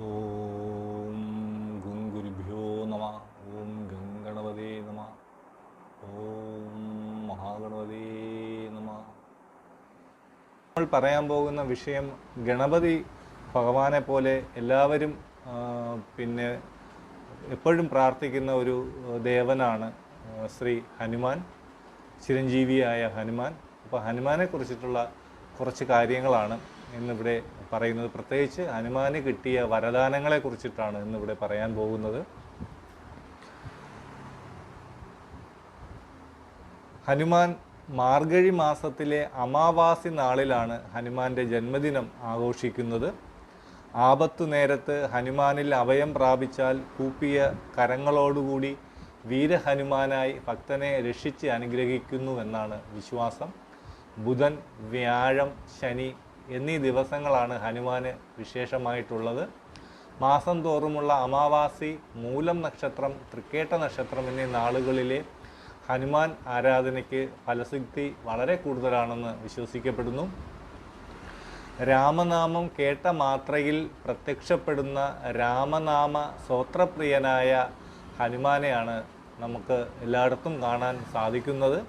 ഓം ഗും ഗുരുഭ്യോ നമ. ഓം ഗംഗണപതേ നമ. ഓം മഹാഗണപതേ നമ. നമ്മൾ പറയാൻ പോകുന്ന വിഷയം ഗണപതി ഭഗവാനെ പോലെ എല്ലാവരും പിന്നെ എപ്പോഴും പ്രാർത്ഥിക്കുന്ന ഒരു ദേവനാണ് ശ്രീ ഹനുമാൻ, ചിരഞ്ജീവിയായ ഹനുമാൻ. അപ്പോൾ ഹനുമാനെ കുറിച്ചിട്ടുള്ള കുറച്ച് കാര്യങ്ങളാണ് ഇന്നിവിടെ പറയുന്നത്. പ്രത്യേകിച്ച് ഹനുമാന് കിട്ടിയ വരദാനങ്ങളെ കുറിച്ചിട്ടാണ് ഇന്നിവിടെ പറയാൻ പോകുന്നത്. ഹനുമാൻ മാർഗഴി മാസത്തിലെ അമാവാസി നാളിലാണ് ഹനുമാന്റെ ജന്മദിനം ആഘോഷിക്കുന്നത്. ആപത്തു നേരത്ത് ഹനുമാനിൽ അഭയം പ്രാപിച്ചാൽ കൂപ്പിയ കരങ്ങളോടുകൂടി വീരഹനുമാനായി ഭക്തനെ രക്ഷിച്ച് അനുഗ്രഹിക്കുന്നുവെന്നാണ് വിശ്വാസം. ബുധൻ, വ്യാഴം, ശനി എന്നീ ദിവസങ്ങളാണ് ഹനുമാന് വിശേഷമായിട്ടുള്ളത്. മാസം തോറുമുള്ള അമാവാസി, മൂലം നക്ഷത്രം, തൃക്കേട്ട നക്ഷത്രം എന്നീ നാളുകളിലെ ഹനുമാൻ ആരാധനയ്ക്ക് ഫലസിദ്ധി വളരെ കൂടുതലാണെന്ന് വിശ്വസിക്കപ്പെടുന്നു. രാമനാമം കേട്ട മാത്രയിൽ പ്രത്യക്ഷപ്പെടുന്ന രാമനാമ സ്തോത്രപ്രിയനായ ഹനുമാനെയാണ് നമുക്ക് എല്ലായിടത്തും കാണാൻ സാധിക്കുന്നത്.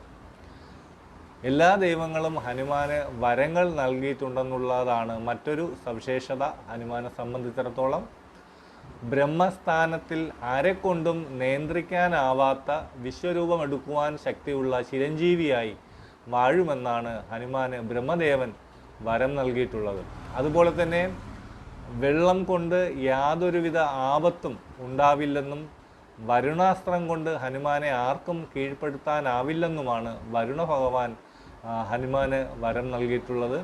എല്ലാ ദൈവങ്ങളും ഹനുമാന് വരങ്ങൾ നൽകിയിട്ടുണ്ടെന്നുള്ളതാണ് മറ്റൊരു സവിശേഷത ഹനുമാനെ സംബന്ധിച്ചിടത്തോളം. ബ്രഹ്മസ്ഥാനത്തിൽ ആരെക്കൊണ്ടും നിയന്ത്രിക്കാനാവാത്ത വിശ്വരൂപമെടുക്കുവാൻ ശക്തിയുള്ള ചിരഞ്ജീവിയായി വാഴുമെന്നാണ് ഹനുമാന് ബ്രഹ്മദേവൻ വരം നൽകിയിട്ടുള്ളത്. അതുപോലെ തന്നെ വെള്ളം കൊണ്ട് യാതൊരുവിധ ആപത്തും ഉണ്ടാവില്ലെന്നും വരുണാസ്ത്രം കൊണ്ട് ഹനുമാനെ ആർക്കും കീഴ്പ്പെടുത്താനാവില്ലെന്നുമാണ് വരുണ ഭഗവാൻ ഹനുമാന് വരം നൽകിയിട്ടുള്ളത്.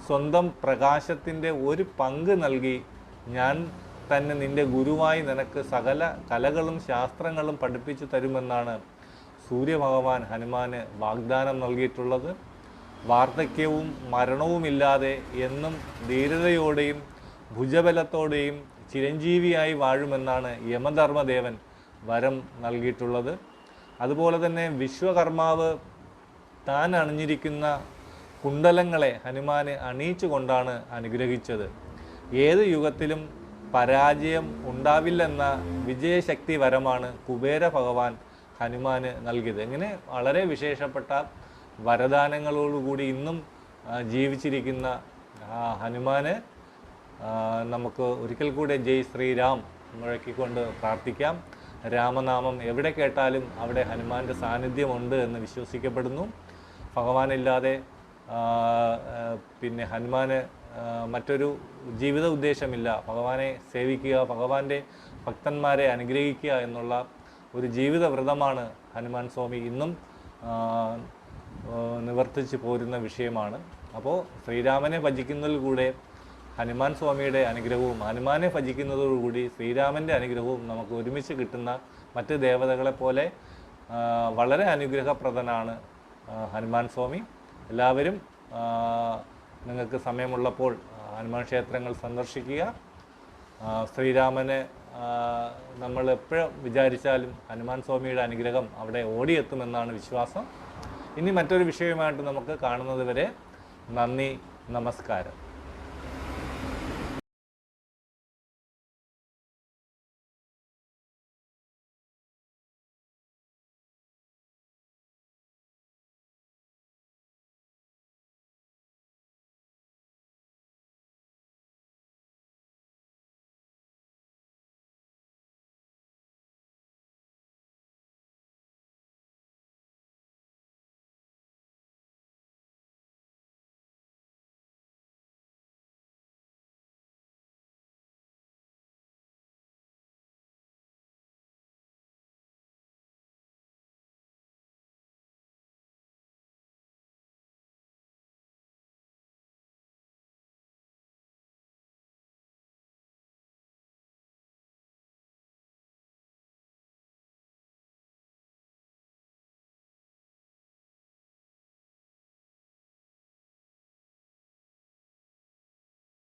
സ്വന്തം പ്രകാശത്തിൻ്റെ ഒരു പങ്ക് നൽകി ഞാൻ തന്നെ നിന്റെ ഗുരുവായി നിനക്ക് സകല കലകളും ശാസ്ത്രങ്ങളും പഠിപ്പിച്ചു തരുമെന്നാണ് സൂര്യഭഗവാൻ ഹനുമാന് വാഗ്ദാനം നൽകിയിട്ടുള്ളത്. വാർദ്ധക്യവും മരണവുമില്ലാതെ എന്നും ധീരതയോടെയും ഭുജബലത്തോടെയും ചിരഞ്ജീവിയായി വാഴുമെന്നാണ് യമധർമ്മദേവൻ വരം നൽകിയിട്ടുള്ളത്. അതുപോലെ തന്നെ വിശ്വകർമാവ് താൻ അണിഞ്ഞിരിക്കുന്ന കുണ്ടലങ്ങളെ ഹനുമാന് അണിയിച്ചു കൊണ്ടാണ് അനുഗ്രഹിച്ചത്. ഏത് യുഗത്തിലും പരാജയം ഉണ്ടാവില്ലെന്ന വിജയശക്തി വരമാണ് കുബേര ഭഗവാൻ ഹനുമാന് നൽകിയത്. ഇങ്ങനെ വളരെ വിശേഷപ്പെട്ട വരദാനങ്ങളോടുകൂടി ഇന്നും ജീവിച്ചിരിക്കുന്ന ഹനുമാന് നമുക്ക് ഒരിക്കൽ കൂടെ ജയ് ശ്രീരാം മുഴക്കിക്കൊണ്ട് പ്രാർത്ഥിക്കാം. രാമനാമം എവിടെ കേട്ടാലും അവിടെ ഹനുമാന്റെ സാന്നിധ്യമുണ്ട് എന്ന് വിശ്വസിക്കപ്പെടുന്നു. ഭഗവാനില്ലാതെ പിന്നെ ഹനുമാന് മറ്റൊരു ജീവിത ഉദ്ദേശമില്ല. ഭഗവാനെ സേവിക്കുക, ഭഗവാന്റെ ഭക്തന്മാരെ അനുഗ്രഹിക്കുക എന്നുള്ള ഒരു ജീവിത വ്രതമാണ് ഹനുമാൻ സ്വാമി ഇന്നും നിവർത്തിച്ച് പോരുന്ന വിഷയമാണ്. അപ്പോൾ ശ്രീരാമനെ ഭജിക്കുന്നതിലൂടെ ഹനുമാൻ സ്വാമിയുടെ അനുഗ്രഹവും ഹനുമാനെ ഭജിക്കുന്നതോടുകൂടി ശ്രീരാമൻ്റെ അനുഗ്രഹവും നമുക്ക് ഒരുമിച്ച് കിട്ടുന്ന മറ്റ് ദേവതകളെ പോലെ വളരെ അനുഗ്രഹപ്രദനാണ് ഹനുമാൻ സ്വാമി. എല്ലാവരും നിങ്ങൾക്ക് സമയമുള്ളപ്പോൾ ഹനുമാൻ ക്ഷേത്രങ്ങൾ സന്ദർശിക്കുക. ശ്രീരാമനെ നമ്മൾ എപ്പോഴും വിചാരിച്ചാലും ഹനുമാൻ സ്വാമിയുടെ അനുഗ്രഹം അവിടെ ഓടിയെത്തുമെന്നാണ് വിശ്വാസം. ഇനി മറ്റൊരു വിഷയമായിട്ട് നമുക്ക് കാണുന്നത് വരെ നന്ദി, നമസ്കാരം.